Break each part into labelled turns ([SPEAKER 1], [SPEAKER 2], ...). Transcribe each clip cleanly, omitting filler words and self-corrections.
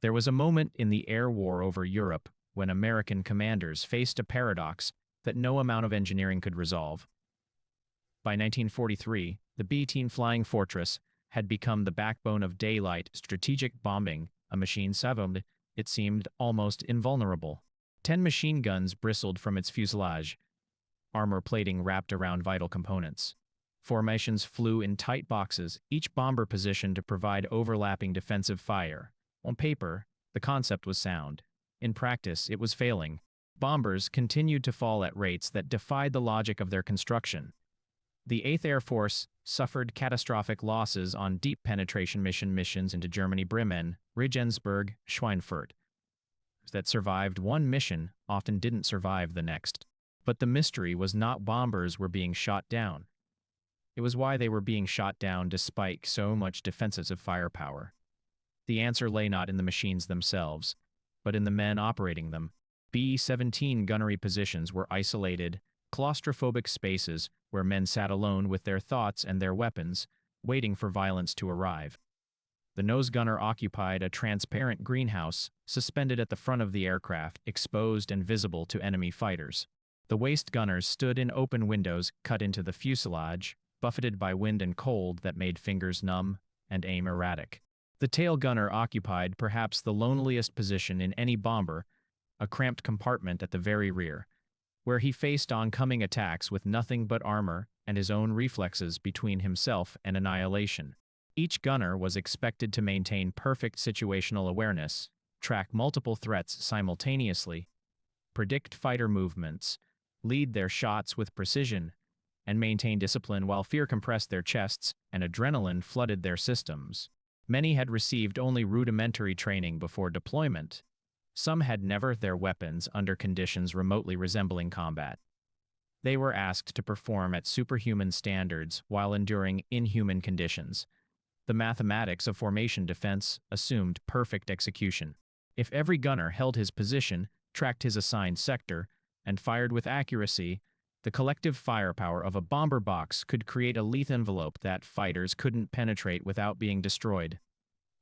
[SPEAKER 1] There was a moment in the air war over Europe when American commanders faced a paradox that no amount of engineering could resolve. By 1943, the B-17 Flying Fortress had become the backbone of daylight strategic bombing, a machine savant, it seemed almost invulnerable. 10 machine guns bristled from its fuselage, armor plating wrapped around vital components. Formations flew in tight boxes, each bomber positioned to provide overlapping defensive fire. On paper, the concept was sound. In practice, it was failing. Bombers continued to fall at rates that defied the logic of their construction. The 8th Air Force suffered catastrophic losses on deep penetration missions into Germany. Bremen, Regensburg, Schweinfurt that survived one mission often didn't survive the next. But the mystery was not bombers were being shot down. It was why they were being shot down despite so much defensive firepower. The answer lay not in the machines themselves, but in the men operating them. B-17 gunnery positions were isolated, claustrophobic spaces where men sat alone with their thoughts and their weapons, waiting for violence to arrive. The nose gunner occupied a transparent greenhouse suspended at the front of the aircraft, exposed and visible to enemy fighters. The waist gunners stood in open windows cut into the fuselage, buffeted by wind and cold that made fingers numb and aim erratic. The tail gunner occupied perhaps the loneliest position in any bomber, a cramped compartment at the very rear, where he faced oncoming attacks with nothing but armor and his own reflexes between himself and annihilation. Each gunner was expected to maintain perfect situational awareness, track multiple threats simultaneously, predict fighter movements, lead their shots with precision, and maintain discipline while fear compressed their chests and adrenaline flooded their systems. Many had received only rudimentary training before deployment. Some had never their weapons under conditions remotely resembling combat. They were asked to perform at superhuman standards while enduring inhuman conditions. The mathematics of formation defense assumed perfect execution. If every gunner held his position, tracked his assigned sector, and fired with accuracy, the collective firepower of a bomber box could create a lethal envelope that fighters couldn't penetrate without being destroyed.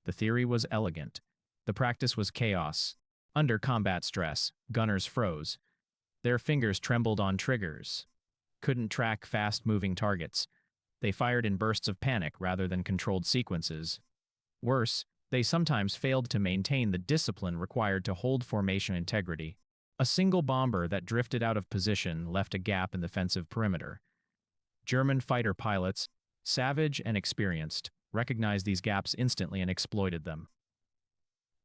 [SPEAKER 1] The theory was elegant. The practice was chaos. Under combat stress, gunners froze. Their fingers trembled on triggers. Couldn't track fast-moving targets. They fired in bursts of panic rather than controlled sequences. Worse, they sometimes failed to maintain the discipline required to hold formation integrity. A single bomber that drifted out of position left a gap in the defensive perimeter. German fighter pilots, savage and experienced, recognized these gaps instantly and exploited them.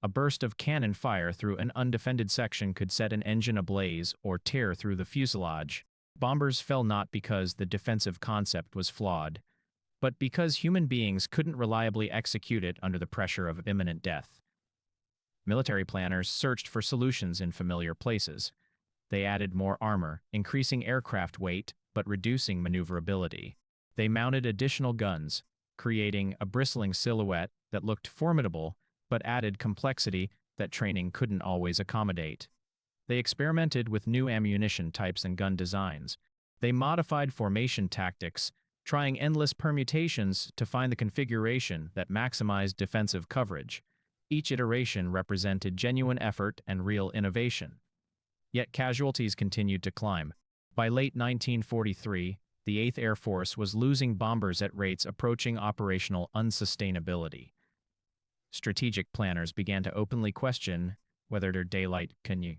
[SPEAKER 1] A burst of cannon fire through an undefended section could set an engine ablaze or tear through the fuselage. Bombers fell not because the defensive concept was flawed, but because human beings couldn't reliably execute it under the pressure of imminent death. Military planners searched for solutions in familiar places. They added more armor, increasing aircraft weight but reducing maneuverability. They mounted additional guns, creating a bristling silhouette that looked formidable but added complexity that training couldn't always accommodate. They experimented with new ammunition types and gun designs. They modified formation tactics, trying endless permutations to find the configuration that maximized defensive coverage. Each iteration represented genuine effort and real innovation. Yet casualties continued to climb. By late 1943, the 8th Air Force was losing bombers at rates approaching operational unsustainability. Strategic planners began to openly question whether their daylight could.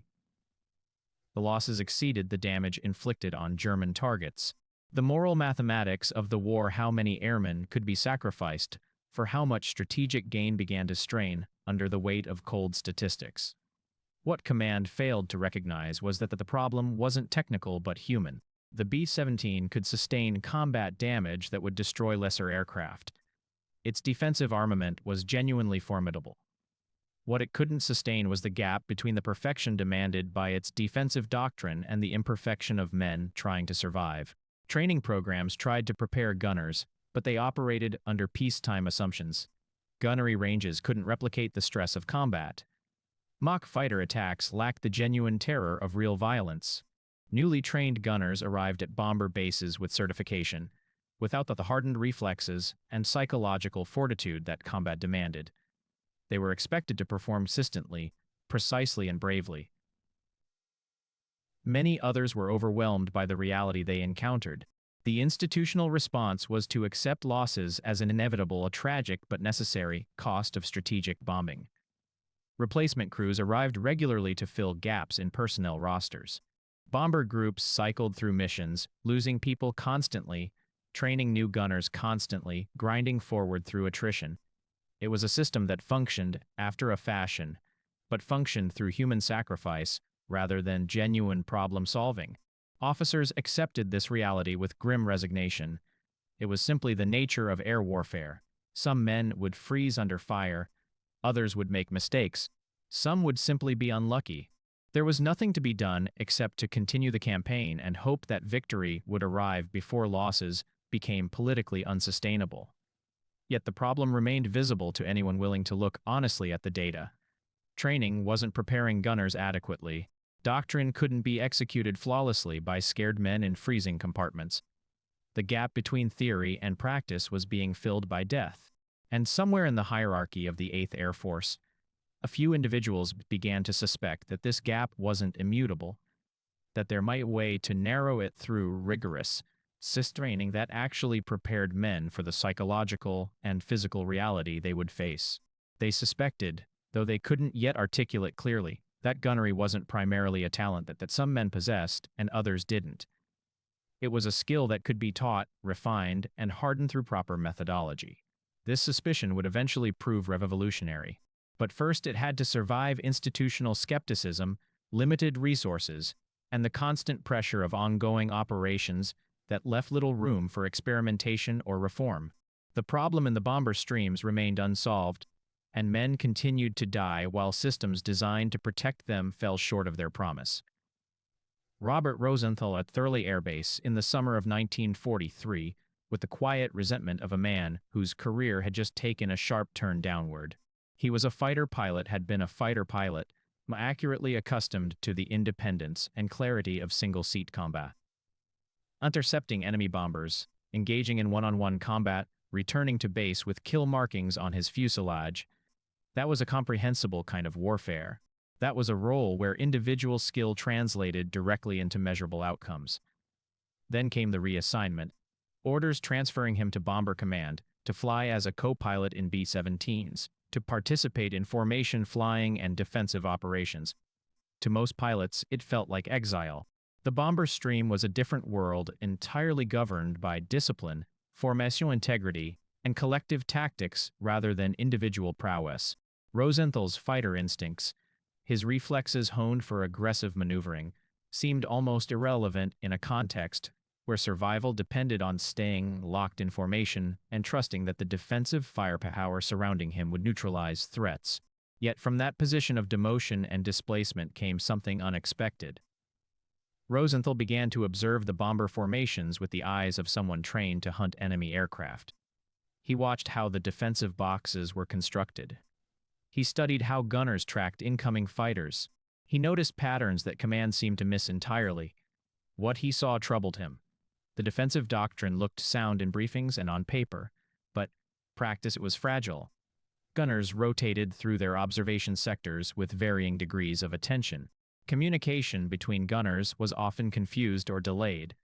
[SPEAKER 1] The losses exceeded the damage inflicted on German targets. The moral mathematics of the war, how many airmen could be sacrificed for how much strategic gain, began to strain under the weight of cold statistics. What command failed to recognize was that the problem wasn't technical but human. The B-17 could sustain combat damage that would destroy lesser aircraft. Its defensive armament was genuinely formidable. What it couldn't sustain was the gap between the perfection demanded by its defensive doctrine and the imperfection of men trying to survive. Training programs tried to prepare gunners, but they operated under peacetime assumptions. Gunnery ranges couldn't replicate the stress of combat. Mock fighter attacks lacked the genuine terror of real violence. Newly trained gunners arrived at bomber bases with certification, without the hardened reflexes and psychological fortitude that combat demanded. They were expected to perform consistently, precisely, and bravely. Many others were overwhelmed by the reality they encountered. The institutional response was to accept losses as an inevitable, a tragic but necessary cost of strategic bombing. Replacement crews arrived regularly to fill gaps in personnel rosters. Bomber groups cycled through missions, losing people constantly, training new gunners constantly, grinding forward through attrition. It was a system that functioned after a fashion, but functioned through human sacrifice rather than genuine problem solving. Officers accepted this reality with grim resignation. It was simply the nature of air warfare. Some men would freeze under fire, others would make mistakes, some would simply be unlucky. There was nothing to be done except to continue the campaign and hope that victory would arrive before losses became politically unsustainable. Yet the problem remained visible to anyone willing to look honestly at the data. Training wasn't preparing gunners adequately. Doctrine couldn't be executed flawlessly by scared men in freezing compartments. The gap between theory and practice was being filled by death. And somewhere in the hierarchy of the 8th Air Force, a few individuals began to suspect that this gap wasn't immutable, that there might be a way to narrow it through rigorous training that actually prepared men for the psychological and physical reality they would face. They suspected, though they couldn't yet articulate clearly, that gunnery wasn't primarily a talent that some men possessed and others didn't. It was a skill that could be taught, refined, and hardened through proper methodology. This suspicion would eventually prove revolutionary. But first it had to survive institutional skepticism, limited resources, and the constant pressure of ongoing operations that left little room for experimentation or reform. The problem in the bomber streams remained unsolved, and men continued to die while systems designed to protect them fell short of their promise. Robert Rosenthal at Thurley Air Base in the summer of 1943, with the quiet resentment of a man whose career had just taken a sharp turn downward. He was a fighter pilot, had been a fighter pilot, accurately accustomed to the independence and clarity of single-seat combat. Intercepting enemy bombers, engaging in one-on-one combat, returning to base with kill markings on his fuselage, that was a comprehensible kind of warfare. That was a role where individual skill translated directly into measurable outcomes. Then came the reassignment, orders transferring him to Bomber Command, to fly as a co-pilot in B-17's, to participate in formation flying and defensive operations. To most pilots, it felt like exile. The bomber stream was a different world entirely governed by discipline, formation integrity, and collective tactics rather than individual prowess. Rosenthal's fighter instincts, his reflexes honed for aggressive maneuvering, seemed almost irrelevant in a context where survival depended on staying locked in formation and trusting that the defensive firepower surrounding him would neutralize threats. Yet from that position of demotion and displacement came something unexpected. Rosenthal began to observe the bomber formations with the eyes of someone trained to hunt enemy aircraft. He watched how the defensive boxes were constructed. He studied how gunners tracked incoming fighters. He noticed patterns that command seemed to miss entirely. What he saw troubled him. The defensive doctrine looked sound in briefings and on paper, but practice it was fragile. Gunners rotated through their observation sectors with varying degrees of attention. Communication between gunners was often confused or delayed.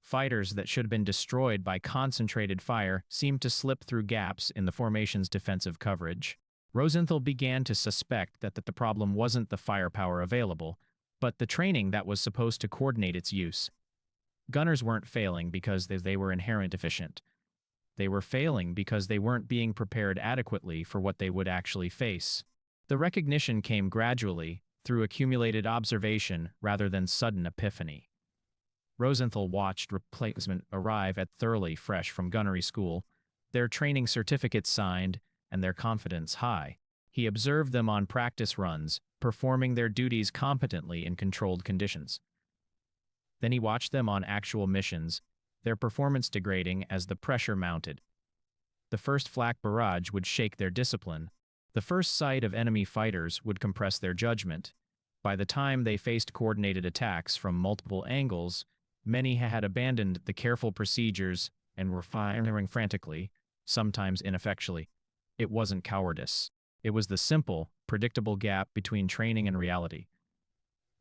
[SPEAKER 1] Fighters that should have been destroyed by concentrated fire seemed to slip through gaps in the formation's defensive coverage. Rosenthal began to suspect that the problem wasn't the firepower available, but the training that was supposed to coordinate its use. Gunners weren't failing because they were inherently deficient. They were failing because they weren't being prepared adequately for what they would actually face. The recognition came gradually, through accumulated observation rather than sudden epiphany. Rosenthal watched replacement arrive at Thurley fresh from gunnery school, their training certificates signed, and their confidence high. He observed them on practice runs, performing their duties competently in controlled conditions. Then he watched them on actual missions, their performance degrading as the pressure mounted. The first flak barrage would shake their discipline. The first sight of enemy fighters would compress their judgment. By the time they faced coordinated attacks from multiple angles, many had abandoned the careful procedures and were firing frantically, sometimes ineffectually. It wasn't cowardice. It was the simple, predictable gap between training and reality.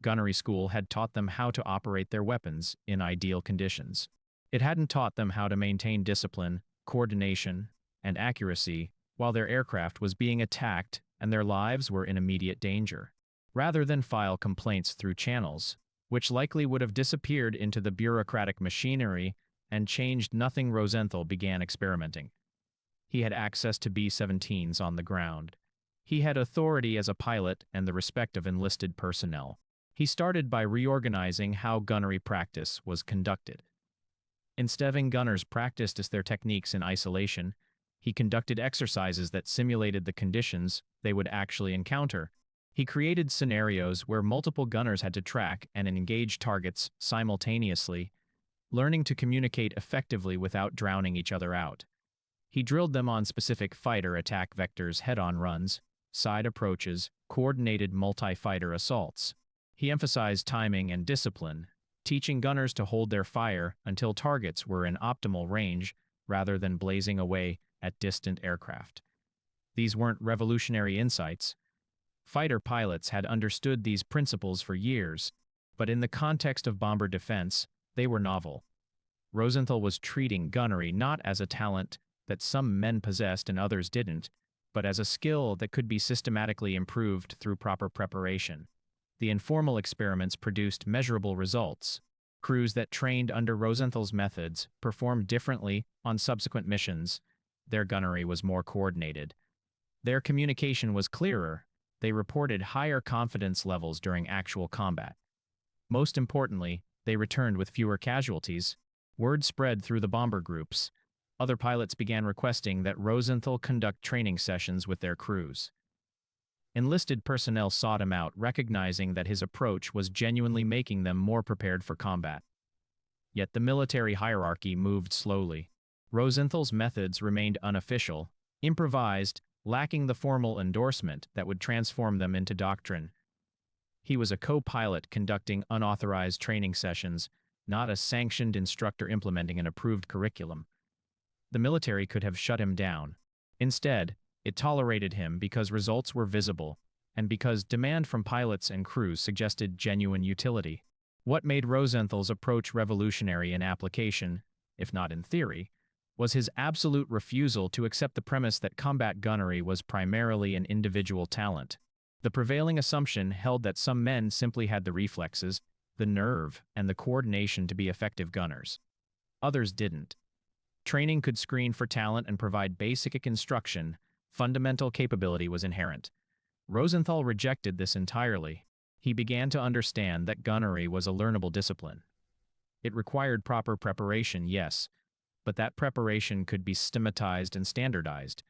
[SPEAKER 1] Gunnery school had taught them how to operate their weapons in ideal conditions. It hadn't taught them how to maintain discipline, coordination, and accuracy while their aircraft was being attacked and their lives were in immediate danger. Rather than file complaints through channels, which likely would have disappeared into the bureaucratic machinery and changed nothing, Rosenthal began experimenting. He had access to B-17's on the ground. He had authority as a pilot and the respect of enlisted personnel. He started by reorganizing how gunnery practice was conducted. Instead of having gunners practice their techniques in isolation, he conducted exercises that simulated the conditions they would actually encounter. He created scenarios where multiple gunners had to track and engage targets simultaneously, learning to communicate effectively without drowning each other out. He drilled them on specific fighter attack vectors, head-on runs, side approaches, coordinated multi-fighter assaults. He emphasized timing and discipline, teaching gunners to hold their fire until targets were in optimal range rather than blazing away at distant aircraft. These weren't revolutionary insights. Fighter pilots had understood these principles for years, but in the context of bomber defense, they were novel. Rosenthal was treating gunnery not as a talent that some men possessed and others didn't, but as a skill that could be systematically improved through proper preparation. The informal experiments produced measurable results. Crews that trained under Rosenthal's methods performed differently on subsequent missions. Their gunnery was more coordinated. Their communication was clearer. They reported higher confidence levels during actual combat. Most importantly, they returned with fewer casualties. Word spread through the bomber groups. Other pilots began requesting that Rosenthal conduct training sessions with their crews. Enlisted personnel sought him out, recognizing that his approach was genuinely making them more prepared for combat. Yet the military hierarchy moved slowly. Rosenthal's methods remained unofficial, improvised, lacking the formal endorsement that would transform them into doctrine. He was a co-pilot conducting unauthorized training sessions, not a sanctioned instructor implementing an approved curriculum. The military could have shut him down. Instead, it tolerated him because results were visible, and because demand from pilots and crews suggested genuine utility. What made Rosenthal's approach revolutionary in application, if not in theory, was his absolute refusal to accept the premise that combat gunnery was primarily an individual talent. The prevailing assumption held that some men simply had the reflexes, the nerve, and the coordination to be effective gunners. Others didn't. Training could screen for talent and provide basic instruction. Fundamental capability was inherent. Rosenthal rejected this entirely. He began to understand that gunnery was a learnable discipline. It required proper preparation, yes, but that preparation could be systematized and standardized.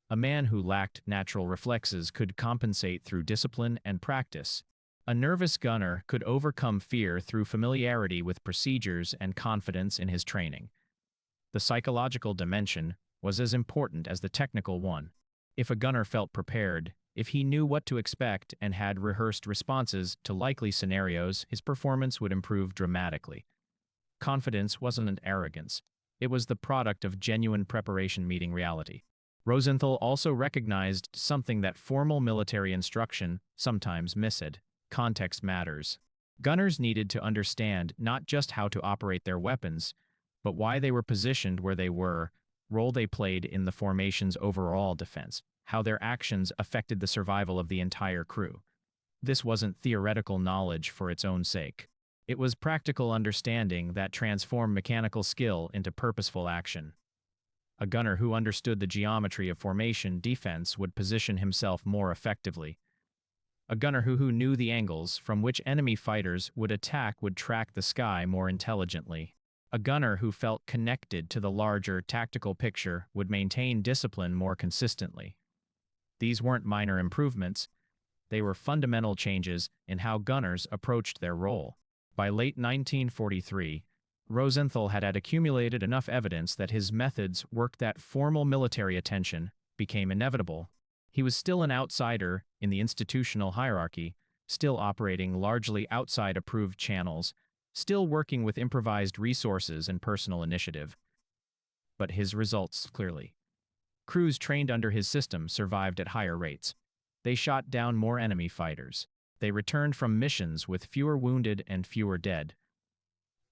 [SPEAKER 1] A man who lacked natural reflexes could compensate through discipline and practice. A nervous gunner could overcome fear through familiarity with procedures and confidence in his training. The psychological dimension was as important as the technical one. If a gunner felt prepared, if he knew what to expect and had rehearsed responses to likely scenarios, his performance would improve dramatically. Confidence wasn't an arrogance. It was the product of genuine preparation meeting reality. Rosenthal also recognized something that formal military instruction sometimes missed. Context matters. Gunners needed to understand not just how to operate their weapons, but why they were positioned where they were, role they played in the formation's overall defense, how their actions affected the survival of the entire crew. This wasn't theoretical knowledge for its own sake. It was practical understanding that transformed mechanical skill into purposeful action. A gunner who understood the geometry of formation defense would position himself more effectively. A gunner who knew the angles from which enemy fighters would attack would track the sky more intelligently. A gunner who felt connected to the larger tactical picture would maintain discipline more consistently. These weren't minor improvements. They were fundamental changes in how gunners approached their role. By late 1943, Rosenthal had accumulated enough evidence that his methods worked that formal military attention became inevitable. He was still an outsider in the institutional hierarchy, still operating largely outside approved channels, still working with improvised resources and personal initiative. But his results clearly Crews trained under his system survived at higher rates. They shot down more enemy fighters. They returned from missions with fewer wounded and fewer dead.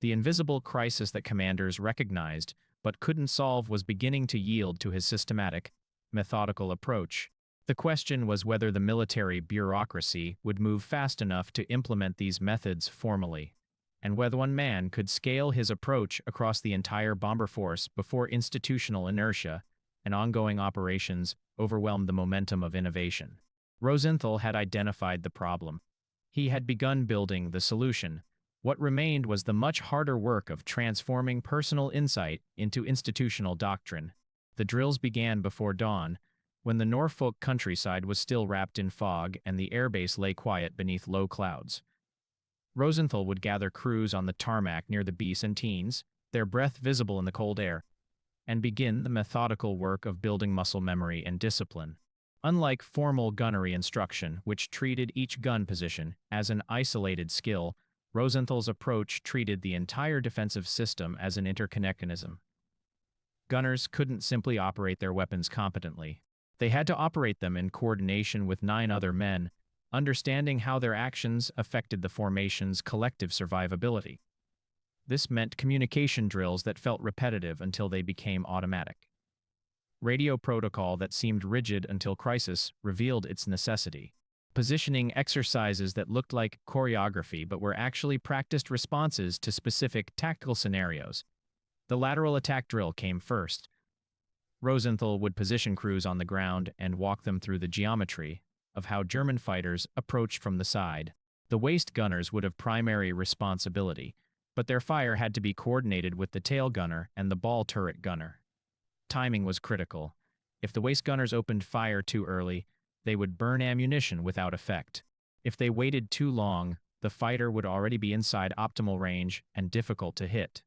[SPEAKER 1] The invisible crisis that commanders recognized but couldn't solve was beginning to yield to his systematic, methodical approach. The question was whether the military bureaucracy would move fast enough to implement these methods formally, and whether one man could scale his approach across the entire bomber force before institutional inertia and ongoing operations overwhelmed the momentum of innovation. Rosenthal had identified the problem. He had begun building the solution. What remained was the much harder work of transforming personal insight into institutional doctrine. The drills began before dawn, when the Norfolk countryside was still wrapped in fog and the airbase lay quiet beneath low clouds. Rosenthal would gather crews on the tarmac near the B-17's, their breath visible in the cold air, and begin the methodical work of building muscle memory and discipline. Unlike formal gunnery instruction, which treated each gun position as an isolated skill, Rosenthal's approach treated the entire defensive system as an interconnectionism. Gunners couldn't simply operate their weapons competently. They had to operate them in coordination with 9 other men, understanding how their actions affected the formation's collective survivability. This meant communication drills that felt repetitive until they became automatic. Radio protocol that seemed rigid until crisis revealed its necessity. Positioning exercises that looked like choreography but were actually practiced responses to specific tactical scenarios. The lateral attack drill came first. Rosenthal would position crews on the ground and walk them through the geometry of how German fighters approached from the side. The waist gunners would have primary responsibility, but their fire had to be coordinated with the tail gunner and the ball turret gunner. Timing was critical. If the waist gunners opened fire too early, they would burn ammunition without effect. If they waited too long, the fighter would already be inside optimal range and difficult to hit.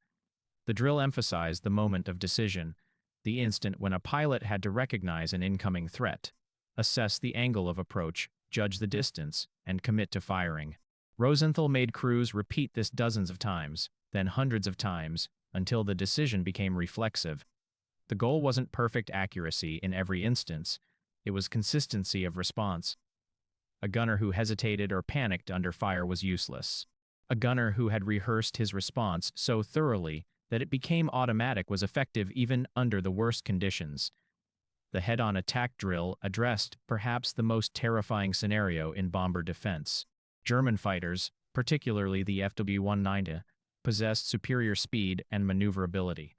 [SPEAKER 1] The drill emphasized the moment of decision, the instant when a pilot had to recognize an incoming threat, assess the angle of approach, judge the distance, and commit to firing. Rosenthal made crews repeat this dozens of times, then hundreds of times, until the decision became reflexive. The goal wasn't perfect accuracy in every instance, it was consistency of response. A gunner who hesitated or panicked under fire was useless. A gunner who had rehearsed his response so thoroughly that it became automatic was effective even under the worst conditions. The head-on attack drill addressed perhaps the most terrifying scenario in bomber defense. German fighters, particularly the FW-19, possessed superior speed and maneuverability.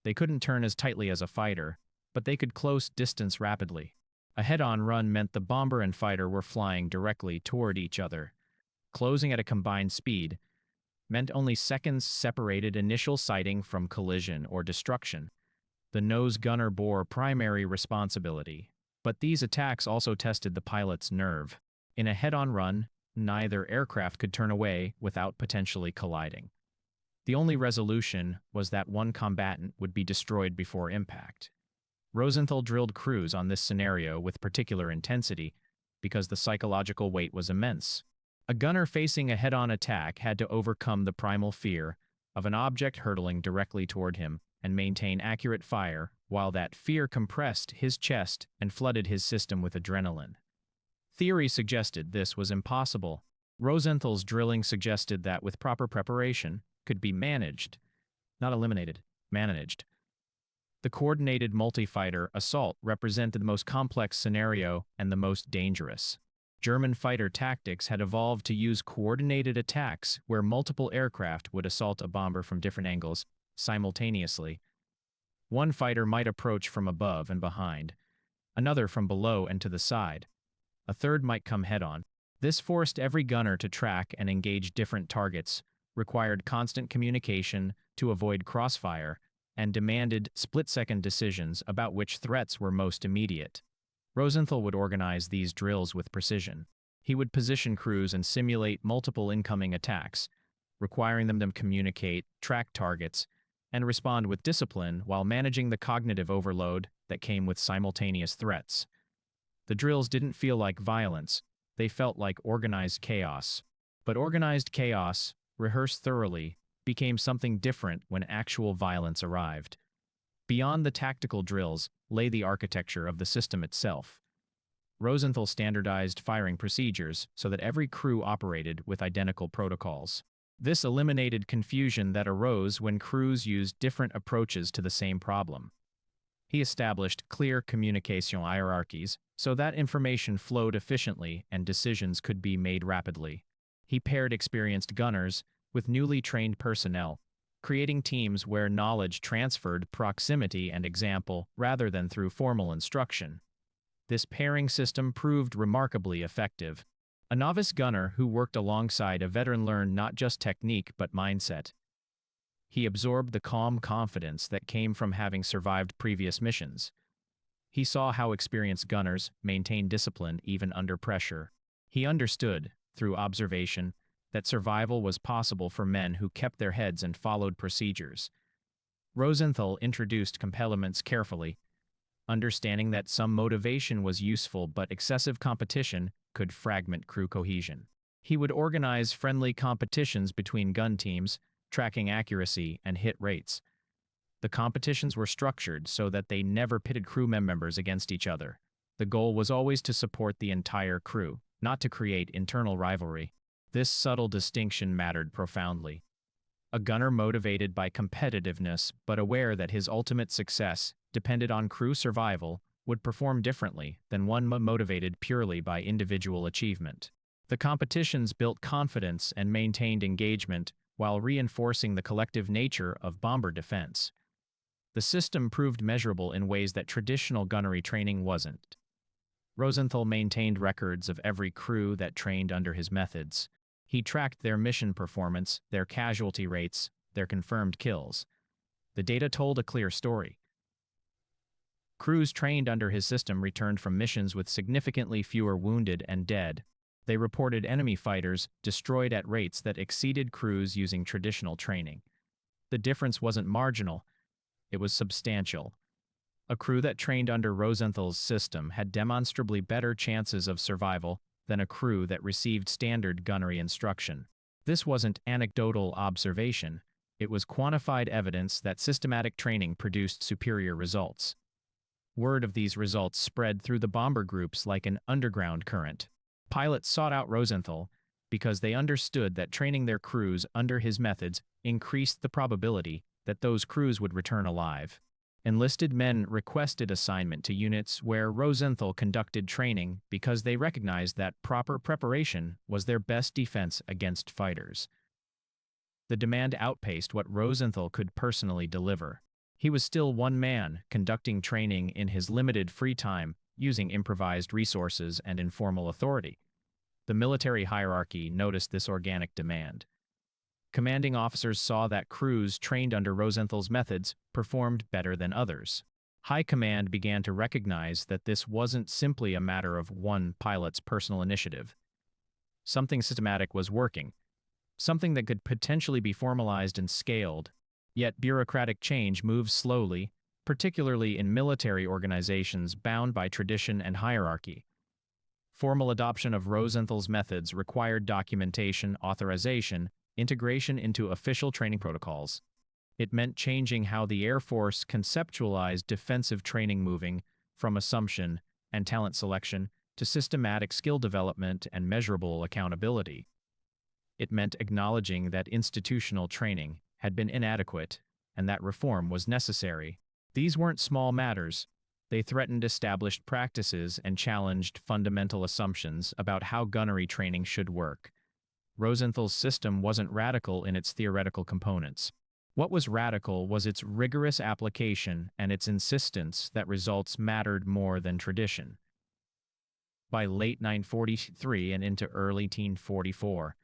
[SPEAKER 1] They couldn't turn as tightly as a fighter, but they could close distance rapidly. A head-on run meant the bomber and fighter were flying directly toward each other. Closing at a combined speed meant only seconds separated initial sighting from collision or destruction. The nose gunner bore primary responsibility, but these attacks also tested the pilot's nerve. In a head-on run, neither aircraft could turn away without potentially colliding. The only resolution was that one combatant would be destroyed before impact. Rosenthal drilled crews on this scenario with particular intensity because the psychological weight was immense. A gunner facing a head-on attack had to overcome the primal fear of an object hurtling directly toward him and maintain accurate fire while that fear compressed his chest and flooded his system with adrenaline. Theory suggested this was impossible. Rosenthal's drilling suggested that with proper preparation could be managed, not eliminated, managed. The coordinated multi-fighter assault represented the most complex scenario and the most dangerous. German fighter tactics had evolved to use coordinated attacks where multiple aircraft would assault a bomber from different angles simultaneously. One fighter might approach from above and behind, another from below and to the side. A third might come head-on. This forced every gunner to track and engage different targets, required constant communication to avoid crossfire, and demanded split-second decisions about which threats were most immediate. Rosenthal would organize these drills with precision. He would position crews and simulate multiple incoming attacks, requiring them to communicate, track targets, and respond with discipline while managing the cognitive overload that came with simultaneous threats. The drills didn't feel like violence, they felt like organized chaos. But organized chaos, rehearsed thoroughly, became something different when actual violence arrived. Beyond the tactical drills lay the architecture of the system itself. Rosenthal standardized firing procedures so that every crew operated with identical protocols. This eliminated confusion that arose when crews used different approaches to the same problem. He established clear communication hierarchies so that information flowed efficiently and decisions could be made rapidly. He paired experienced gunners with newly trained personnel, creating teams where knowledge transferred proximity and example rather than through formal instruction. This pairing system proved remarkably effective. A novice gunner who worked alongside a veteran learned not just technique but mindset. He absorbed the calm confidence that came from having survived previous missions. He saw how experienced gunners maintained discipline even under pressure. He understood, through observation, that survival was possible for men who kept their heads and followed procedures. Rosenthal introduced complements carefully, understanding that some motivation was useful but excessive competition could fragment crew cohesion. He would organize friendly competitions between gun teams, tracking accuracy and hit rates. The competitions were structured so that they never pitted crew members against each other. The goal was always to support the entire crew, not to create internal rivalry. This subtle distinction mattered profoundly. A gunner motivated by competitiveness but aware that his ultimate success depended on crew survival would perform differently than one motivated purely by individual achievement. The competitions built confidence and maintained engagement while reinforcing the collective nature of bomber defense. The system proved measurable in ways that traditional gunnery training wasn't. Rosenthal maintained records of every crew that trained under his methods. He tracked their mission performance, their casualty rates, their confirmed kills. The data told a clear story. Crews trained under his system returned from missions with significantly fewer wounded and dead. They reported enemy fighters destroyed at rates that exceeded crews using traditional training. The difference wasn't marginal, it was substantial. A crew that trained under Rosenthal's system had demonstrably better chances of survival than a crew that received standard gunnery instruction. This wasn't anecdotal observation, it was quantified evidence that systematic training produced superior results. Word of these results spread through the bomber groups like an underground current. Pilots sought out Rosenthal because they understood that training their crews under his methods increased the probability that those crews would return alive. Enlisted men requested assignment to units where Rosenthal conducted training because they recognized that proper preparation was their best defense against fighters. The demand outpaced what Rosenthal could personally deliver. He was still one man, conducting training in his limited free time, using improvised resources and informal authority. The military hierarchy noticed this organic demand. Commanding officers saw that crews trained under Rosenthal's methods performed better than others. High command began to recognize that this wasn't simply a matter of one pilot's personal initiative. Something systematic was working, something that could potentially be formalized and scaled. Yet bureaucratic change moves slowly, particularly in military organizations bound by tradition and hierarchy. Formal adoption of Rosenthal's methods required documentation, authorization, integration into official training protocols. It meant changing how the Air Force conceptualized defensive training, moving from assumption and talent selection to systematic skill development and measurable accountability. It meant acknowledging that institutional training had been inadequate and that reform was necessary. These weren't small matters. They threatened established practices and challenged fundamental assumptions about how gunnery training should work. Rosenthal's system wasn't radical in its theoretical components. What was radical was its rigorous application and its insistence that results mattered more than tradition. By late 1943 and into early 1944,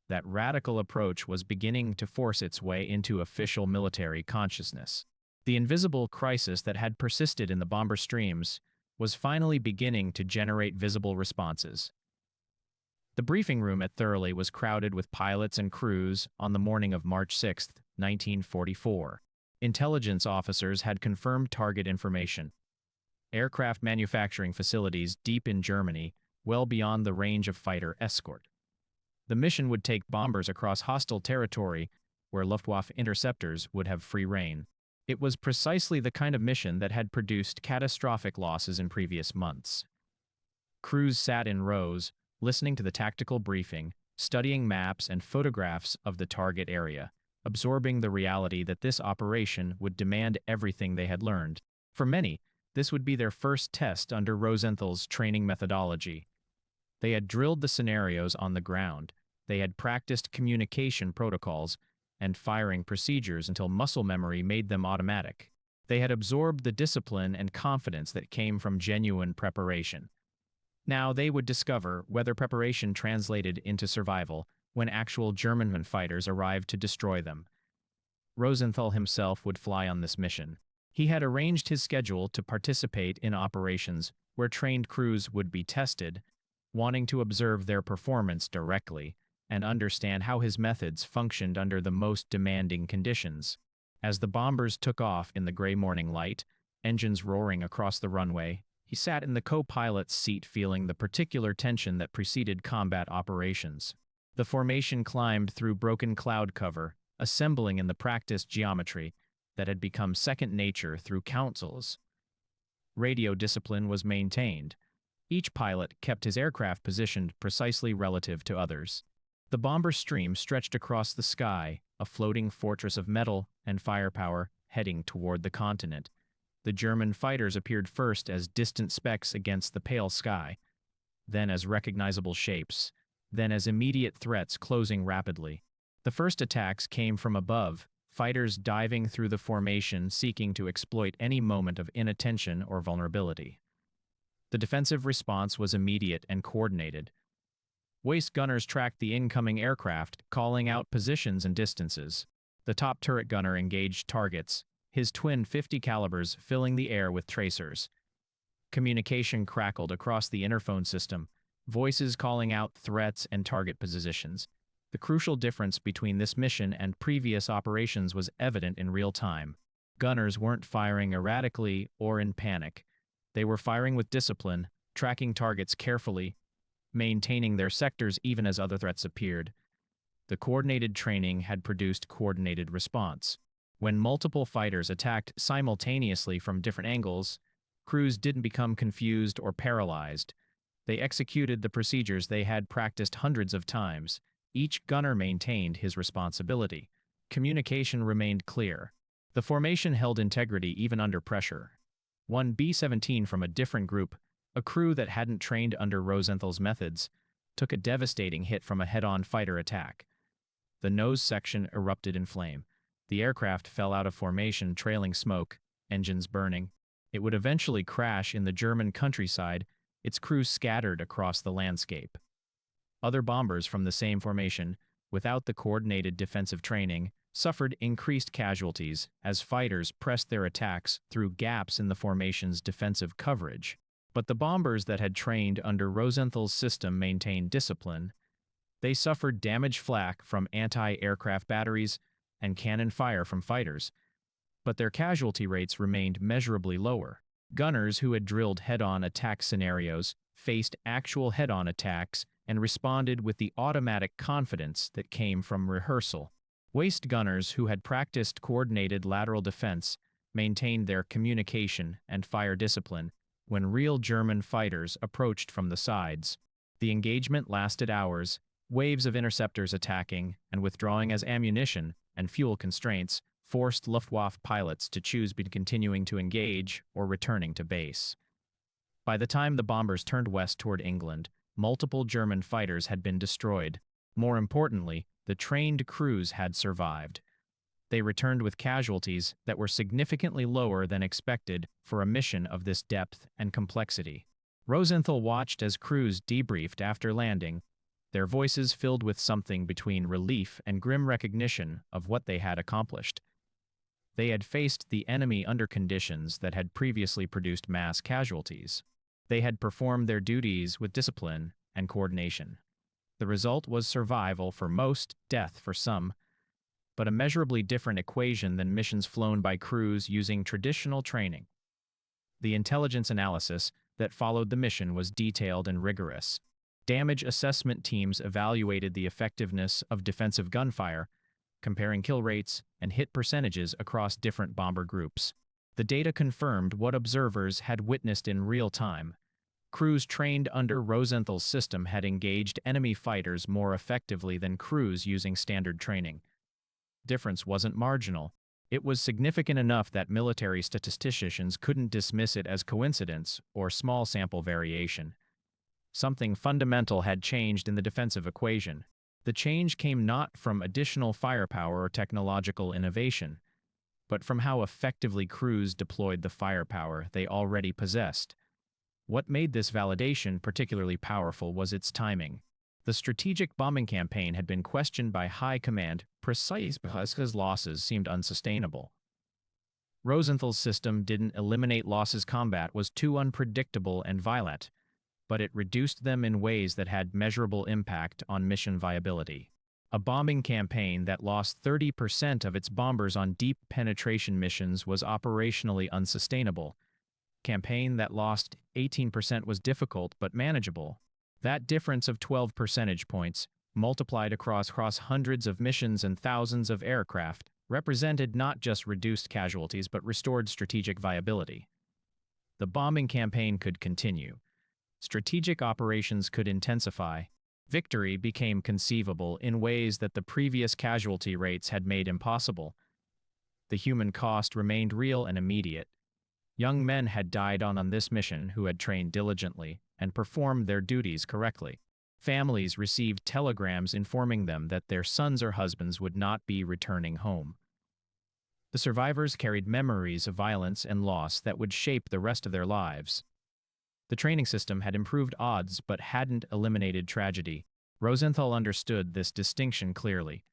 [SPEAKER 1] that radical approach was beginning to force its way into official military consciousness. The invisible crisis that had persisted in the bomber streams was finally beginning to generate visible responses. The briefing room at Thurley was crowded with pilots and crews on the morning of March 6, 1944. Intelligence officers had confirmed target information. Aircraft manufacturing facilities deep in Germany, well beyond the range of fighter escort. The mission would take bombers across hostile territory where Luftwaffe interceptors would have free rein. It was precisely the kind of mission that had produced catastrophic losses in previous months. Crews sat in rows, listening to the tactical briefing, studying maps and photographs of the target area, absorbing the reality that this operation would demand everything they had learned. For many, this would be their first test under Rosenthal's training methodology. They had drilled the scenarios on the ground, they had practiced communication protocols and firing procedures until muscle memory made them automatic. They had absorbed the discipline and confidence that came from genuine preparation. Now they would discover whether preparation translated into survival when actual German fighters arrived to destroy them. Rosenthal himself would fly on this mission. He had arranged his schedule to participate in operations where trained crews would be tested, wanting to observe their performance directly and understand how his methods functioned under the most demanding conditions. As the bombers took off in the gray morning light, engines roaring across the runway, he sat in the co-pilot's seat feeling the particular tension that preceded combat operations. The formation climbed through broken cloud cover, assembling in the practiced geometry that had become second nature through councils. Radio discipline was maintained. Each pilot kept his aircraft positioned precisely relative to others. The bomber stream stretched across the sky, a floating fortress of metal and firepower heading toward the continent. The German fighters appeared first as distant specks against the pale sky, then as recognizable shapes, then as immediate threats closing rapidly. The first attacks came from above, fighters diving through the formation seeking to exploit any moment of inattention or vulnerability. The defensive response was immediate and coordinated. Waist gunners tracked the incoming aircraft, calling out positions and distances. The top turret gunner engaged targets, his twin 50 calibers filling the air with tracers. Communication crackled across the interphone system, voices calling out threats and target positions. The crucial difference between this mission and previous operations was evident in real time. Gunners weren't firing erratically or in panic. They were firing with discipline, tracking targets carefully, maintaining their sectors even as other threats appeared. The coordinated training had produced coordinated response. When multiple fighters attacked simultaneously from different angles, crews didn't become confused or paralyzed. They executed the procedures they had practiced hundreds of times. Each gunner maintained his responsibility. Communication remained clear. The formation held integrity even under pressure. One B-17 from a different group, a crew that hadn't trained under Rosenthal's methods, took a devastating hit from a head-on fighter attack. The nose section erupted in flame. The aircraft fell out of formation, trailing smoke, engines burning. It would eventually crash in the German countryside, its crew scattered across the landscape. Other bombers from the same formation, without the coordinated defensive training, suffered increased casualties as fighters pressed their attacks through gaps in the formation's defensive coverage. But the bombers that had trained under Rosenthal's system maintained discipline. They suffered damage flak from anti-aircraft batteries and cannon fire from fighters, but their casualty rates remained measurably lower. Gunners who had drilled head-on attack scenarios faced actual head-on attacks and responded with the automatic confidence that came from rehearsal. Waist gunners who had practiced coordinated lateral defense maintained their communication and fire discipline when real German fighters approached from the sides. The engagement lasted hours, waves of interceptors attacking and withdrawing as ammunition and fuel constraints forced Luftwaffe pilots to choose between continuing to engage or returning to base. By the time the bombers turned west toward England, multiple German fighters had been destroyed. More importantly, the trained crews had survived. They returned with casualties that were significantly lower than expected for a mission of this depth and complexity. Rosenthal watched as crews debriefed after landing, their voices filled with something between relief and grim recognition of what they had accomplished. They had faced the enemy under conditions that had previously produced mass casualties. They had performed their duties with discipline and coordination. The result was survival for most, death for some, but a measurably different equation than missions flown by crews using traditional training. The intelligence analysis that followed the mission was detailed and rigorous. Damage assessment teams evaluated the effectiveness of defensive gunfire, comparing kill rates and hit percentages across different bomber groups. The data confirmed what observers had witnessed in real time. Crews trained under Rosenthal's system had engaged enemy fighters more effectively than crews using standard training. Difference wasn't marginal. It was significant enough that military statisticians couldn't dismiss it as coincidence or small sample variation. Something fundamental had changed in the defensive equation. The change came not from additional firepower or technological innovation, but from how effectively crews deployed the firepower they already possessed. What made this validation particularly powerful was its timing. The strategic bombing campaign had been questioned by high command precisely because his losses seemed unsustainable. Rosenthal's system didn't eliminate losses. Combat was too unpredictable and violent, but it reduced them in ways that had measurable impact on mission viability. A bombing campaign that lost 30% of its bombers on deep penetration missions was operationally unsustainable. A campaign that lost 18% was difficult but manageable. That difference of 12 percentage points, multiplied across hundreds of missions and thousands of aircraft, represented not just reduced casualties but restored strategic viability. The bombing campaign could continue. Strategic operations could intensify. Victory became conceivable in ways that the previous casualty rates had made impossible. The human cost remained real and immediate. Young men had died on this mission who had trained diligently and performed their duties correctly. Families received telegrams informing them that their sons or husbands would not be returning home. The survivors carried memories of violence and loss that would shape the rest of their lives. The training system had improved odds but hadn't eliminated tragedy. Rosenthal understood this distinction clearly.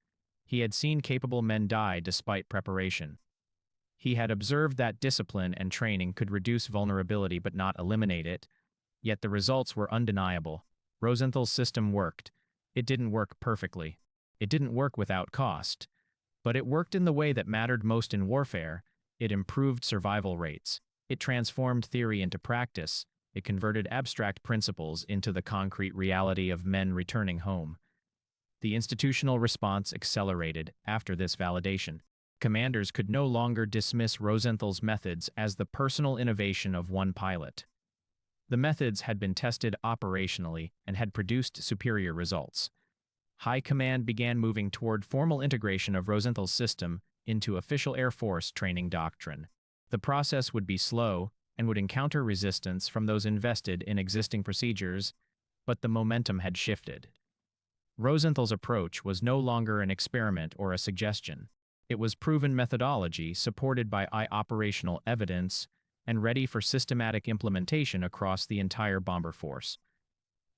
[SPEAKER 1] He had seen capable men die despite preparation. He had observed that discipline and training could reduce vulnerability but not eliminate it. Yet the results were undeniable. Rosenthal's system worked. It didn't work perfectly. It didn't work without cost. But it worked in the way that mattered most in warfare. It improved survival rates. It transformed theory into practice. It converted abstract principles into the concrete reality of men returning home. The institutional response accelerated after this validation. Commanders could no longer dismiss Rosenthal's methods as the personal innovation of one pilot. The methods had been tested operationally and had produced superior results. High command began moving toward formal integration of Rosenthal's system into official Air Force training doctrine. The process would be slow and would encounter resistance from those invested in existing procedures, but the momentum had shifted. Rosenthal's approach was no longer an experiment or a suggestion. It was proven methodology supported by operational evidence and ready for systematic implementation across the entire bomber force.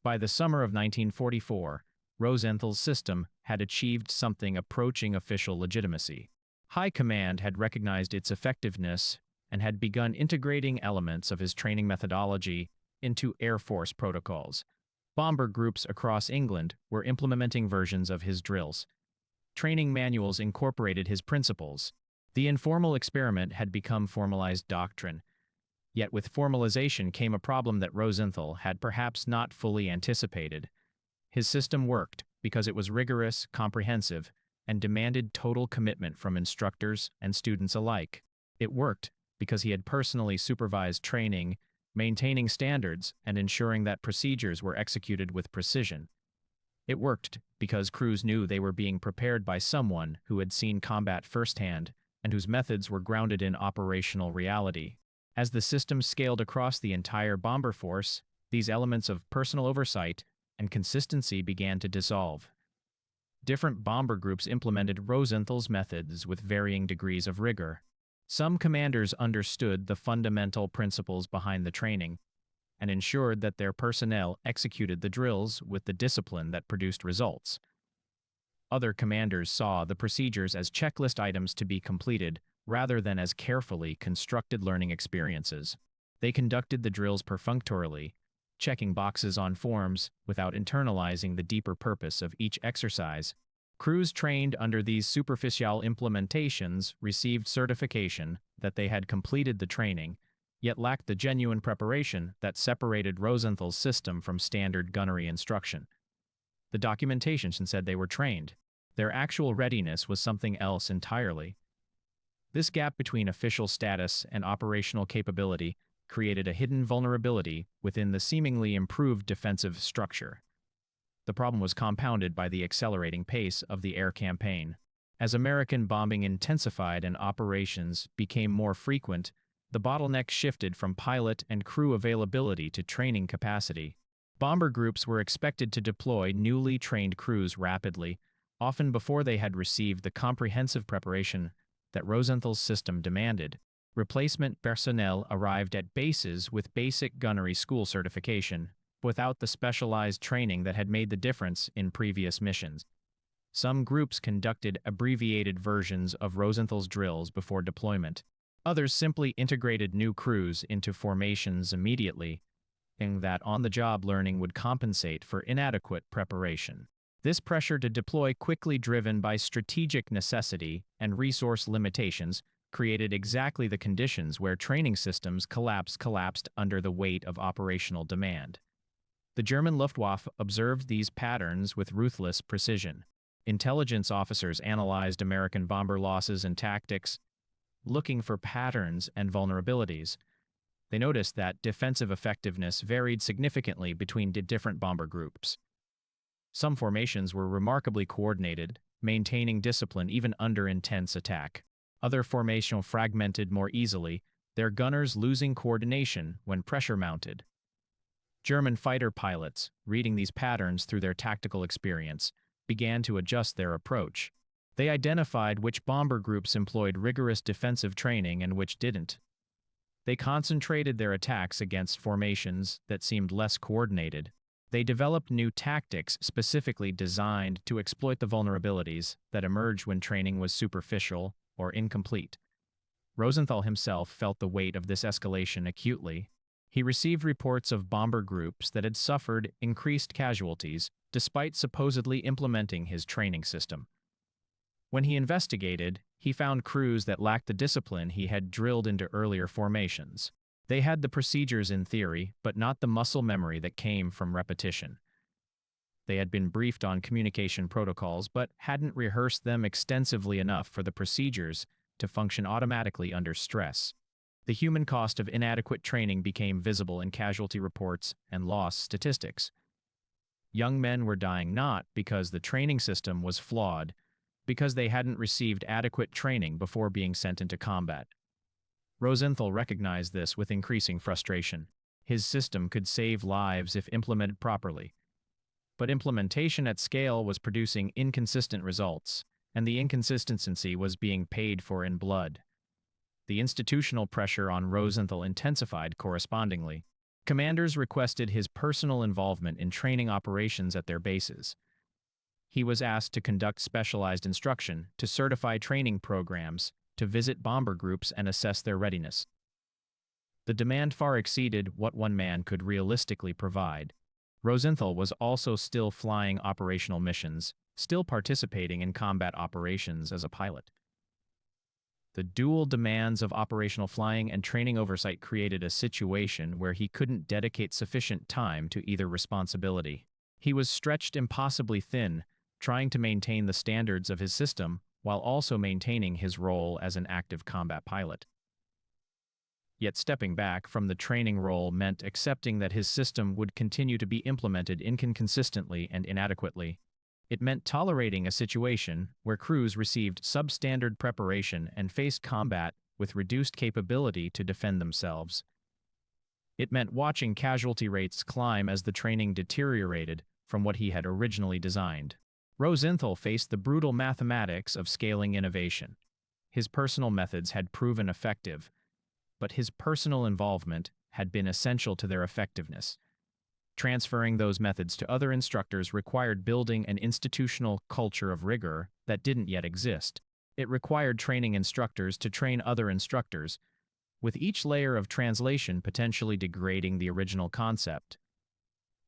[SPEAKER 1] By the summer of 1944, Rosenthal's system had achieved something approaching official legitimacy. High command had recognized its effectiveness and had begun integrating elements of his training methodology into Air Force protocols. Bomber groups across England were implementing versions of his drills. Training manuals incorporated his principles. The informal experiment had become formalized doctrine. Yet with formalization came a problem that Rosenthal had perhaps not fully anticipated. His system worked because it was rigorous, comprehensive, and demanded total commitment from instructors and students alike. It worked because he had personally supervised training, maintaining standards, and ensuring that procedures were executed with precision. It worked because crews knew they were being prepared by someone who had seen combat firsthand and whose methods were grounded in operational reality. As the system scaled across the entire bomber force, these elements of personal oversight and consistency began to dissolve. Different bomber groups implemented Rosenthal's methods with varying degrees of rigor. Some commanders understood the fundamental principles behind the training and ensured that their personnel executed the drills with the discipline that produced results. Other commanders saw the procedures as checklist items to be completed rather than as carefully constructed learning experiences. They conducted the drills perfunctorily, checking boxes on forms without internalizing the deeper purpose of each exercise. Crews trained under these superficial implementations received certification that they had completed the training, yet lacked the genuine preparation that separated Rosenthal's system from standard gunnery instruction. The documentation said they were trained, Their actual readiness was something else entirely. This gap between official status and operational capability created a hidden vulnerability within the seemingly improved defensive structure. The problem was compounded by the accelerating pace of the air campaign. As American bombing intensified and operations became more frequent, the bottleneck shifted from pilot and crew availability to training capacity. Bomber groups were expected to deploy newly trained crews rapidly, often before they had received the comprehensive preparation that Rosenthal's system demanded. Replacement personnel arrived at bases with basic gunnery school certification, without the specialized training that had made the difference in previous missions. Some groups conducted abbreviated versions of Rosenthal's drills before deployment. Others simply integrated new crews into formations immediately, thinking that on-the-job learning would compensate for inadequate preparation. This pressure to deploy, quickly driven by strategic necessity and resource limitations, created exactly the conditions where training systems collapsed under the weight of operational demand. The German Luftwaffe observed these patterns with ruthless precision. Intelligence officers analyzed American bomber losses and tactics, looking for patterns and vulnerabilities. They noticed that defensive effectiveness varied significantly between different bomber groups. Some formations were remarkably coordinated, maintaining discipline even under intense attack. Other formations fragmented more easily, their gunners losing coordination when pressure mounted. German fighter pilots, reading these patterns through their tactical experience, began to adjust their approach. They identified which bomber groups employed rigorous defensive training and which didn't. They concentrated their attacks against formations that seemed less coordinated. They developed new tactics specifically designed to exploit the vulnerabilities that emerged when training was superficial or incomplete. Rosenthal himself felt the weight of this escalation acutely. He received reports of bomber groups that had suffered increased casualties despite supposedly implementing his training system. When he investigated, he found crews that lacked the discipline he had drilled into earlier formations. They had the procedures in theory, but not the muscle memory that came from repetition. They had been briefed on communication protocols, but hadn't rehearsed them extensively enough for the procedures to function automatically under stress. The human cost of inadequate training became visible in casualty reports and loss statistics. Young men were dying not because the training system was flawed, because they hadn't received adequate training before being sent into combat. Rosenthal recognized this with increasing frustration. His system could save lives if implemented properly. But implementation at scale was producing inconsistent results, and the inconsistency was being paid for in blood. The institutional pressure on Rosenthal intensified correspondingly. Commanders requested his personal involvement in training operations at their bases. He was asked to conduct specialized instruction, to certify training programs, to visit bomber groups and assess their readiness. The demand far exceeded what one man could realistically provide. Rosenthal was also still flying operational missions, still participating in combat operations as a pilot. The dual demands of operational flying and training oversight created a situation where he couldn't dedicate sufficient time to either responsibility. He was stretched impossibly thin, trying to maintain the standards of his system while also maintaining his role as an active combat pilot. Yet stepping back from the training role meant accepting that his system would continue to be implemented inconsistently and inadequately. It meant tolerating a situation where crews received substandard preparation and faced combat with reduced capability to defend themselves. It meant watching casualty rates climb as the training deteriorated from what he had originally designed. Rosenthal faced the brutal mathematics of scaling innovation. His personal methods had proven effective, but his personal involvement had been essential to their effectiveness. Transferring those methods to other instructors required building an institutional culture of rigor that didn't yet exist. It required training instructors to train other instructors, with each layer of translation potentially degrading the original concept.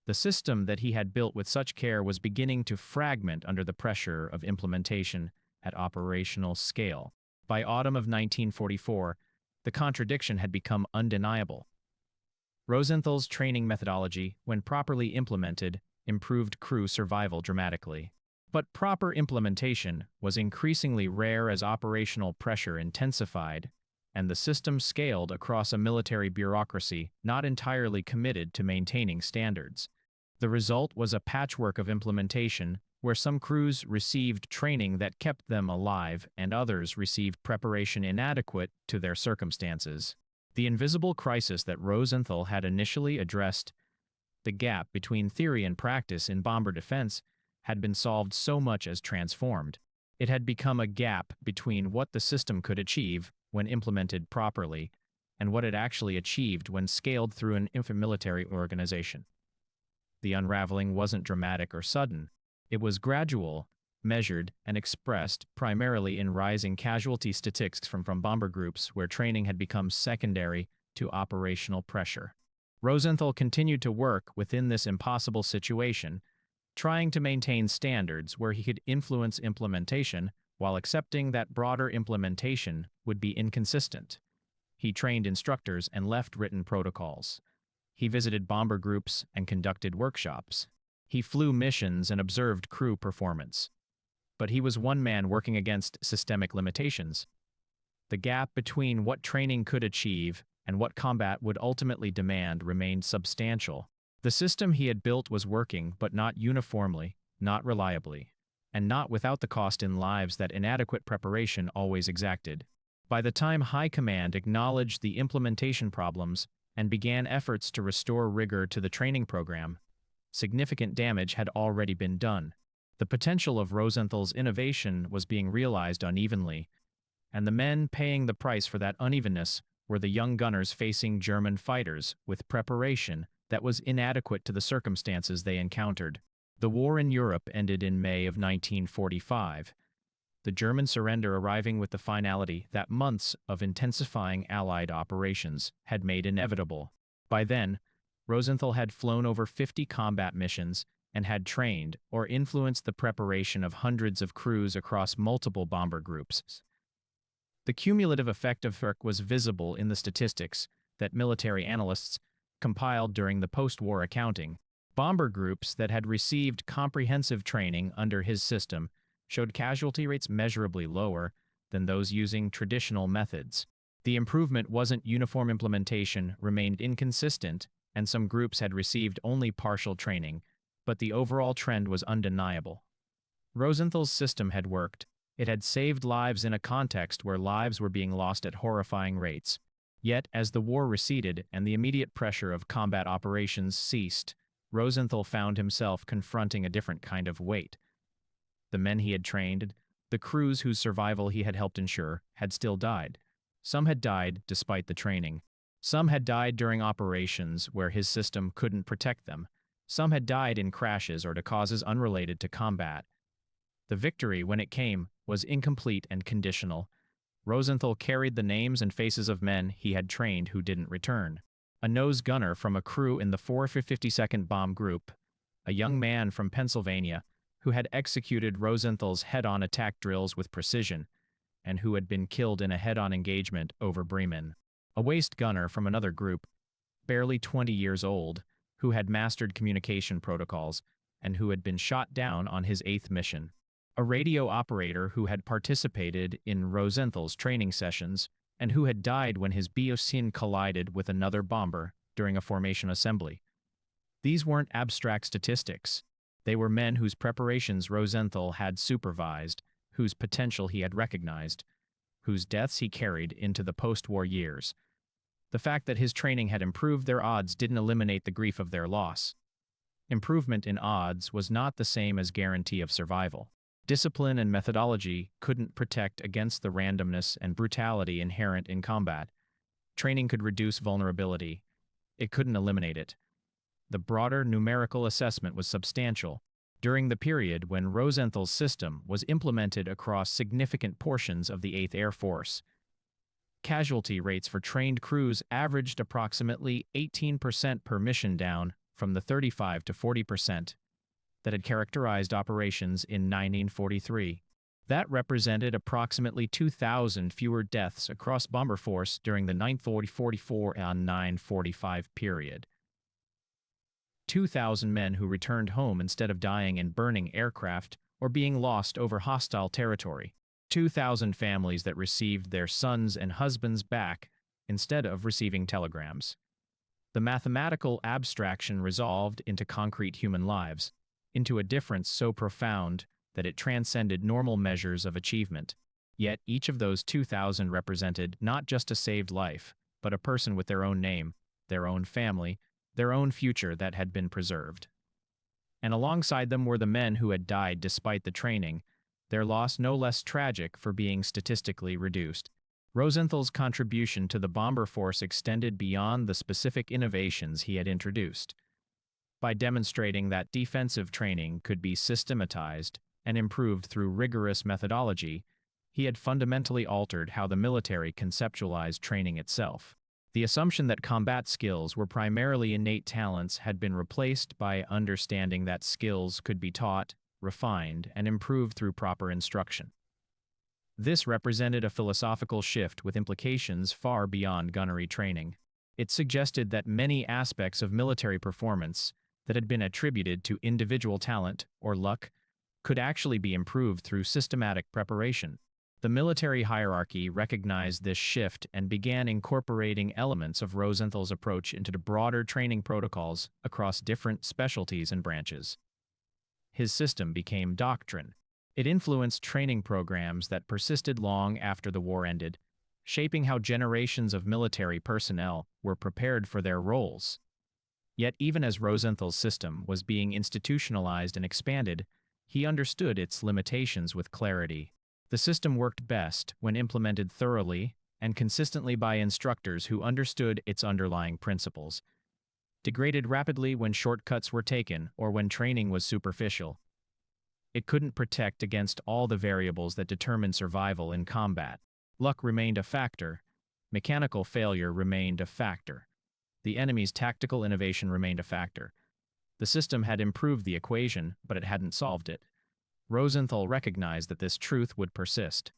[SPEAKER 1] The system that he had built with such care was beginning to fragment under the pressure of implementation at operational scale. By autumn of 1944, the contradiction had become undeniable. Rosenthal's training methodology, when properly implemented, improved crew survival dramatically. But proper implementation was increasingly rare as operational pressure intensified, and the system scaled across a military bureaucracy not entirely committed to maintaining standards. The result was a patchwork of implementation where some crews received training that kept them alive and others received preparation inadequate to their circumstances. The invisible crisis that Rosenthal had initially addressed, the gap between theory and practice in bomber defense, had been solved so much as transformed. It had become a gap between what the system could achieve when implemented properly and what it actually achieved when scaled through an infamilitary organization. The unraveling wasn't dramatic or sudden. It was gradual, measured, and expressed primarily in rising casualty statistics from bomber groups where training had become secondary to operational pressure. Rosenthal continued to work within this impossible situation, trying to maintain standards where he could influence implementation while accepting that broader implementation would be inconsistent. He trained instructors and left written protocols. He visited bomber groups and conducted workshops. He flew missions and observed crew performance. But he was one man working against systemic limitations. The gap between what training could achieve and what combat would ultimately demand remained substantial. The system he had built was working, but not uniformly, not reliably, and not without the cost in lives that inadequate preparation always exacted. By the time High Command acknowledged the implementation problems and began efforts to restore rigor to the training program, significant damage had already been done. The potential of Rosenthal's innovation was being realized unevenly, and the men paying the price for that unevenness were the young gunners facing German fighters with preparation that was inadequate to the circumstances they encountered. The war in Europe ended in May of 1945, the German surrender arriving with the finality that months of intensifying Allied operations had made inevitable. By then, Rosenthal had flown over 50 combat missions and had trained or influenced the preparation of hundreds of crews across multiple bomber groups. The cumulative effect of work was visible in the statistics that military analysts compiled during the post-war accounting. Bomber groups that had received comprehensive training under his system showed casualty rates measurably lower than those using traditional methods. The improvement wasn't uniform. Implementation remained inconsistent, and some groups had received only partial training, but the overall trend was undeniable. Rosenthal's system had worked. It had saved lives in a context where lives were being lost at horrifying rates. Yet, as the war receded and the immediate pressure of combat operations ceased, Rosenthal found himself confronting a different kind of weight. The men he had trained, the crews whose survival he had helped ensure, had still died. Some had died despite the training. Some had died during operations where his system couldn't protect them. Some had died in crashes or to causes unrelated to combat. The victory, when it came, was incomplete and conditional. Rosenthal carried the names and faces of men he had trained who didn't return. A nose gunner from a crew in the 452nd Bomb Group, a young man from Pennsylvania who had executed Rosenthal's head-on attack drills with precision, and who had been killed in a head-on engagement over Bremen. A waist gunner from another group, barely 20 years old, who had mastered communication protocols, and who had been shot down on his 8th mission. A radio operator who had participated in Rosenthal's training sessions, and who had died when his B-17 collided with another bomber during a formation assembly. These weren't abstract statistics. They were men whose preparations Rosenthal had supervised, whose potential he had recognized, whose deaths he carried into the post-war years. The fact that his training had improved their odds didn't eliminate the grief of their loss. Improvement in odds was not the same as guarantee of survival. Discipline and methodology couldn't protect against the randomness and brutality inherent in combat. Training could reduce vulnerability. It couldn't eliminate it. The broader numerical assessment was substantial. During the period when Rosenthal's system was implemented across significant portions of the 8th Air Force, casualty rates for trained crews averaged approximately 18% per mission, down from the 35 to 40% that had characterized operations in 1943. That represented approximately 2,000 fewer deaths across Bomber Force during the 1944 and 1945 period. 2,000 men who returned home instead of dying in burning aircraft or being lost over hostile territory. 2,000 families that received their sons and husbands back instead of receiving telegrams. The mathematical abstraction resolved into concrete human lives, into a difference so profound that it transcended normal measures of achievement. Yet each of those 2,000 represented not just a saved life, but a person with their own name, their own family, their own future that had been preserved. And alongside them were the men who had died despite the training, their loss no less tragic for being statistically reduced. Rosenthal's contribution to the bomber force extended beyond the specific innovations he had introduced. By demonstrating that defensive training could be systematized and improved through rigorous methodology, he had fundamentally altered how the military conceptualized training itself. The assumption that combat skills were primarily innate talents had been replaced by understanding that skills could be taught, refined, and improved through proper instruction. This represented a philosophical shift with implications far beyond gunnery training. It suggested that many aspects of military performance that had been attributed to individual talent or luck could actually be improved through systematic preparation. The military hierarchy recognized this shift and began incorporating elements of Rosenthal's approach into the broader training protocols across different specialties and branches. His system became doctrine. It influenced training programs that persisted long after the war ended, shaping how generations of military personnel were prepared for their roles. Yet even as Rosenthal's system was being institutionalized and expanded, he understood its limitations with clarity. The system worked best when implemented thoroughly and consistently by instructors who understood its underlying principles. Degraded rapidly when shortcuts were taken or when training was superficial. It couldn't protect against all the variables that determine survival in combat. Luck remained a factor. Mechanical failure remained a factor. The enemy's tactical innovation remained a factor. The system had improved the equation, but it hadn't solved it. Rosenthal recognized that this truth would persist.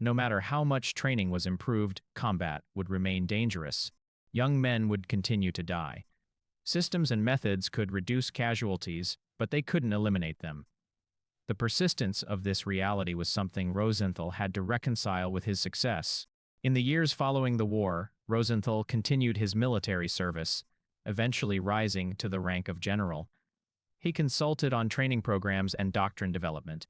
[SPEAKER 1] No matter how much training was improved, combat would remain dangerous. Young men would continue to die. Systems and methods could reduce casualties, but they couldn't eliminate them. The persistence of this reality was something Rosenthal had to reconcile with his success. In the years following the war, Rosenthal continued his military service, eventually rising to the rank of general. He consulted on training programs and doctrine development.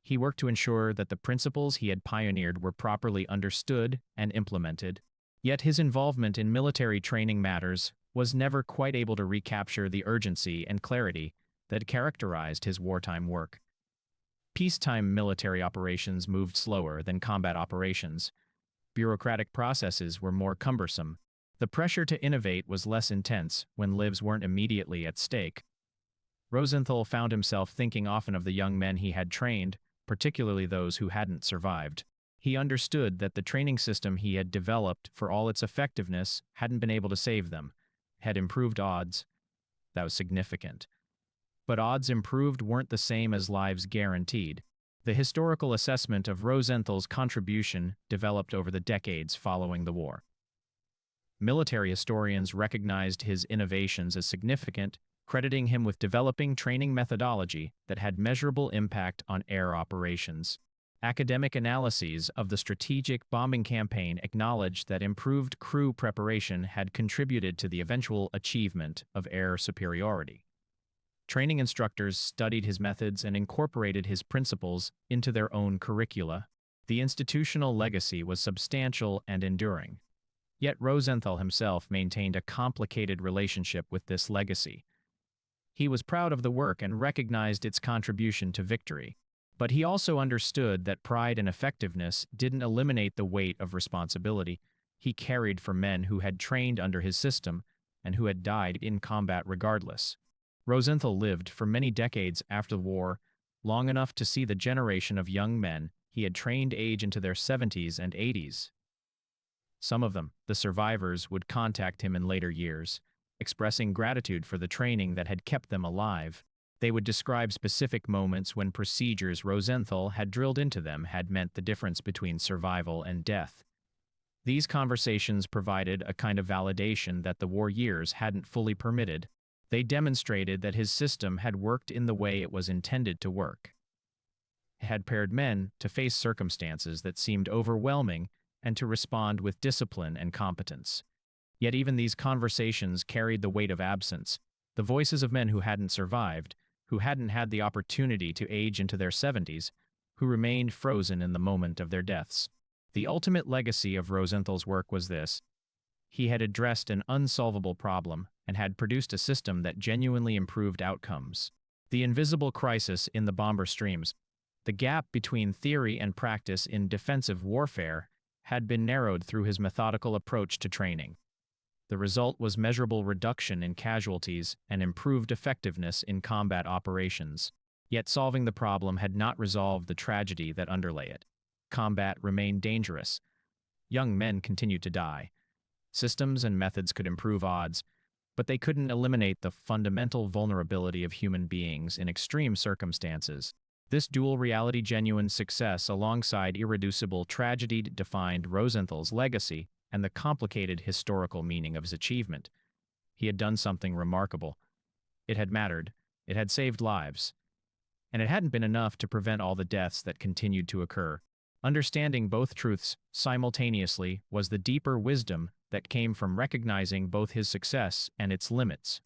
[SPEAKER 1] He worked to ensure that the principles he had pioneered were properly understood and implemented. Yet his involvement in military training matters was never quite able to recapture the urgency and clarity that characterized his wartime work. Peacetime military operations moved slower than combat operations. Bureaucratic processes were more cumbersome. The pressure to innovate was less intense when lives weren't immediately at stake. Rosenthal found himself thinking often of the young men he had trained, particularly those who hadn't survived. He understood that the training system he had developed, for all its effectiveness, hadn't been able to save them. Had improved odds. That was significant. But odds improved weren't the same as lives guaranteed. The historical assessment of Rosenthal's contribution developed over the decades following the war. Military historians recognized his innovations as significant, crediting him with developing training methodology that had measurable impact on air operations. Academic analyses of the strategic bombing campaign acknowledged that improved crew preparation had contributed to the eventual achievement of air superiority. Training instructors studied his methods and incorporated his principles into their own curricula. The institutional legacy was substantial and enduring. Yet Rosenthal himself maintained a complicated relationship with this legacy. He was proud of the work and recognized its contribution to victory. But he also understood that pride and effectiveness didn't eliminate the weight of responsibility he carried for men who had trained under his system and who had died in combat regardless. Rosenthal lived for many decades after the war, long enough to see the generation of young men he had trained age into their 70s and 80s. Some of them, the survivors, would contact him in later years, expressing gratitude for the training that had kept them alive. They would describe specific moments when procedures Rosenthal had drilled into them had meant the difference between survival and death. These conversations provided a kind of validation that the war years hadn't fully permitted. They demonstrated that his system had worked in the way it was intended to work. had paired men to face circumstances that seemed overwhelming and to respond with discipline and competence. Yet even these conversations carried the weight of absence, the voices of men who hadn't survived, who hadn't had the opportunity to age into their 70s, who remained frozen in the moment of their deaths. The ultimate legacy of Rosenthal's work was this: he had addressed an unsolvable problem and had produced a system that genuinely improved outcomes. The invisible crisis in the bomber streams, the gap between theory and practice in defensive warfare, had been narrowed through his methodical approach to training. The result was measurable reduction in casualties and improved effectiveness in combat operations. Yet solving the problem had not resolved the tragedy that underlay it. Combat remained dangerous. Young men continued to die. Systems and methods could improve odds, but they couldn't eliminate the fundamental vulnerability of human beings in extreme circumstances. This dual reality genuine success alongside irreducible tragedy defined Rosenthal's legacy and the complicated historical meaning of his achievement. He had done something remarkable. It had mattered. It had saved lives. And it hadn't been enough to prevent all the deaths that continued to occur. Understanding both truths simultaneously was the deeper wisdom that came from recognizing both his success and its limits.